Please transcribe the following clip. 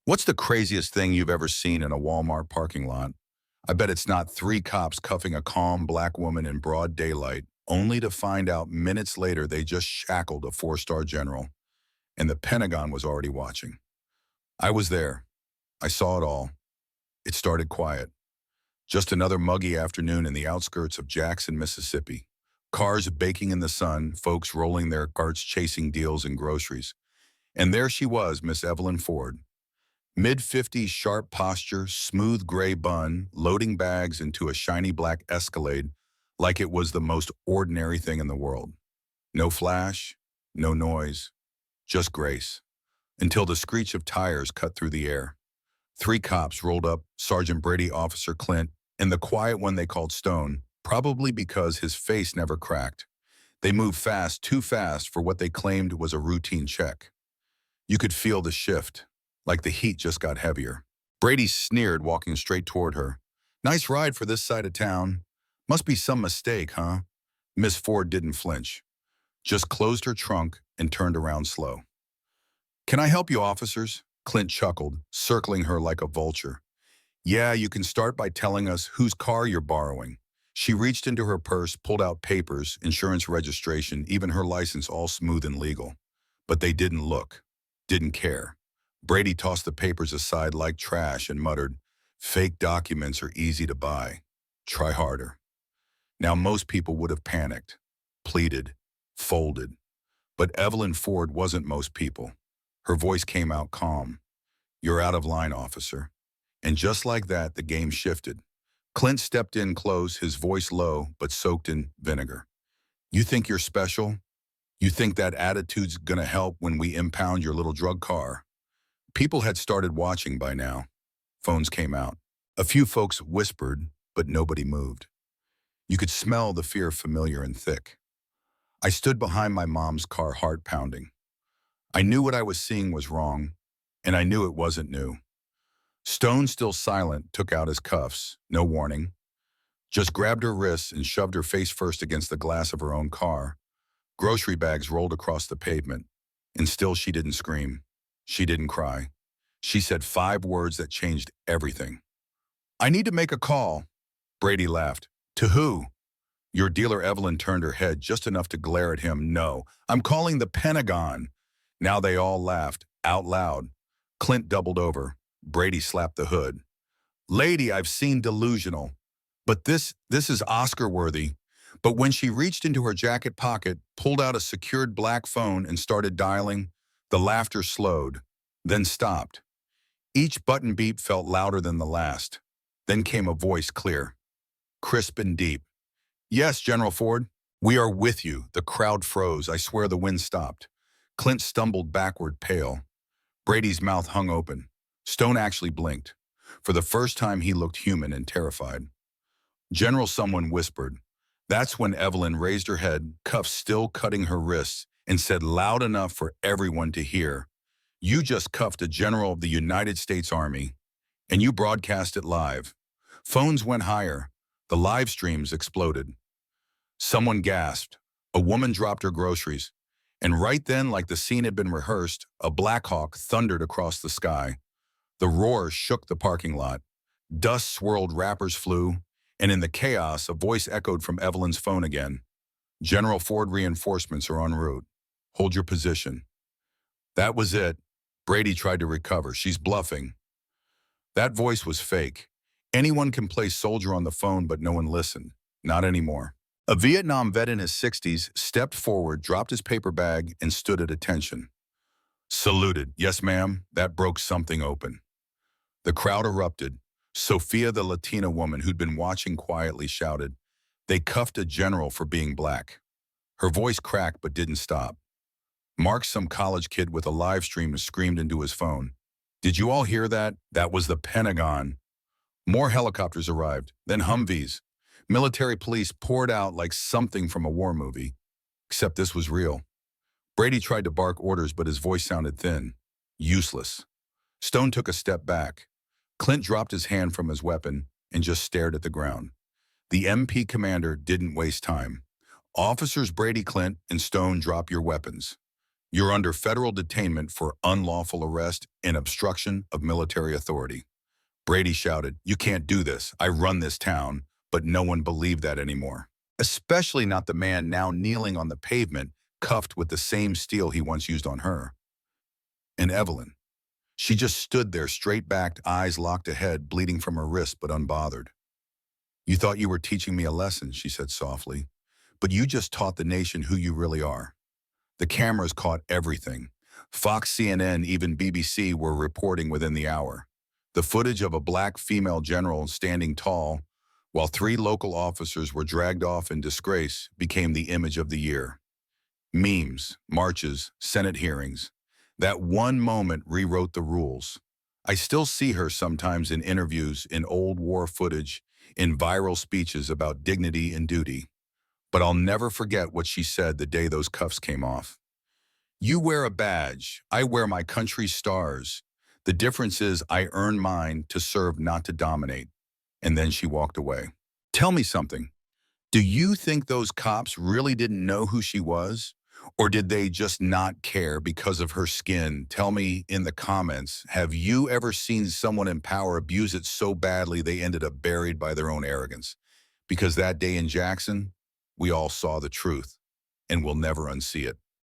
What's the craziest thing you've ever seen in a Walmart parking lot? I bet it's not three cops cuffing a calm black woman in broad daylight, only to find out minutes later they just shackled a four-star general, and the Pentagon was already watching. I was there. I saw it all. It started quiet. Just another muggy afternoon in the outskirts of Jackson, Mississippi. Cars baking in the sun, folks rolling their carts chasing deals and groceries. And there she was, Miss Evelyn Ford. Mid-50s sharp posture, smooth gray bun, loading bags into a shiny black Escalade like it was the most ordinary thing in the world. No flash, no noise, just grace. Until the screech of tires cut through the air. Three cops rolled up, Sergeant Brady, Officer Clint, and the quiet one they called Stone, probably because his face never cracked. They moved fast, too fast for what they claimed was a routine check. You could feel the shift, like the heat just got heavier. Brady sneered, walking straight toward her. "Nice ride for this side of town. Must be some mistake, huh?" Miss Ford didn't flinch, just closed her trunk and turned around slow. "Can I help you, officers?" Clint chuckled, circling her like a vulture. "Yeah, you can start by telling us whose car you're borrowing." She reached into her purse, pulled out papers, insurance registration, even her license, all smooth and legal. But they didn't look, didn't care. Brady tossed the papers aside like trash and muttered, "Fake documents are easy to buy. Try harder." Now most people would have panicked, pleaded, folded. But Evelyn Ford wasn't most people. Her voice came out calm. "You're out of line, officer." And just like that, the game shifted. Clint stepped in close, his voice low but soaked in vinegar. "You think you're special? You think that attitude's gonna help when we impound your little drug car?" People had started watching by now. Phones came out. A few folks whispered, but nobody moved. You could smell the fear familiar and thick. I stood behind my mom's car, heart pounding. I knew what I was seeing was wrong, and I knew it wasn't new. Stone, still silent, took out his cuffs, no warning. Just grabbed her wrists and shoved her face first against the glass of her own car. Grocery bags rolled across the pavement, and still she didn't scream. She didn't cry. She said 5 words that changed everything. "I need to make a call." Brady laughed. "To who?" Your dealer Evelyn turned her head just enough to glare at him. "No, I'm calling the Pentagon." Now they all laughed, out loud. Clint doubled over. Brady slapped the hood. "Lady, I've seen delusional. But this is Oscar-worthy." But when she reached into her jacket pocket, pulled out a secured black phone and started dialing, the laughter slowed, then stopped. Each button beep felt louder than the last. Then came a voice, clear, crisp and deep. "Yes, General Ford, we are with you." The crowd froze. I swear the wind stopped. Clint stumbled backward, pale. Brady's mouth hung open. Stone actually blinked. For the first time, he looked human and terrified. "General," someone whispered. That's when Evelyn raised her head, cuffs still cutting her wrists, and said loud enough for everyone to hear, "You just cuffed a general of the United States Army, and you broadcast it live." Phones went higher. The live streams exploded. Someone gasped. A woman dropped her groceries. And right then, like the scene had been rehearsed, a Black Hawk thundered across the sky. The roar shook the parking lot. Dust swirled, wrappers flew, and in the chaos, a voice echoed from Evelyn's phone again. "General Ford, reinforcements are en route. Hold your position." That was it. Brady tried to recover. "She's bluffing." That voice was fake. Anyone can play soldier on the phone, but no one listened. Not anymore. A Vietnam vet in his 60s stepped forward, dropped his paper bag, and stood at attention. Saluted. "Yes, ma'am." That broke something open. The crowd erupted. Sophia, the Latina woman who'd been watching quietly, shouted, "They cuffed a general for being black." Her voice cracked but didn't stop. Mark, some college kid with a live stream, screamed into his phone, "Did you all hear that? That was the Pentagon." More helicopters arrived, then Humvees. Military police poured out like something from a war movie. Except this was real. Brady tried to bark orders, but his voice sounded thin. Useless. Stone took a step back. Clint dropped his hand from his weapon and just stared at the ground. The MP commander didn't waste time. "Officers Brady, Clint, and Stone, drop your weapons." You're under federal detainment for unlawful arrest and obstruction of military authority. Brady shouted, "You can't do this. I run this town." But no one believed that anymore. Especially not the man now kneeling on the pavement, cuffed with the same steel he once used on her. And Evelyn. She just stood there, straight-backed, eyes locked ahead, bleeding from her wrist but unbothered. "You thought you were teaching me a lesson," she said softly. "But you just taught the nation who you really are." The cameras caught everything. Fox, CNN, even BBC were reporting within the hour. The footage of a black female general standing tall, while 3 local officers were dragged off in disgrace, became the image of the year. Memes, marches, Senate hearings. That one moment rewrote the rules. I still see her sometimes in interviews, in old war footage, in viral speeches about dignity and duty. But I'll never forget what she said the day those cuffs came off. "You wear a badge. I wear my country's stars. The difference is I earn mine to serve, not to dominate." And then she walked away. Tell me something. Do you think those cops really didn't know who she was? Or did they just not care because of her skin? Tell me in the comments, have you ever seen someone in power abuse it so badly they ended up buried by their own arrogance? Because that day in Jackson, we all saw the truth, and we'll never unsee it.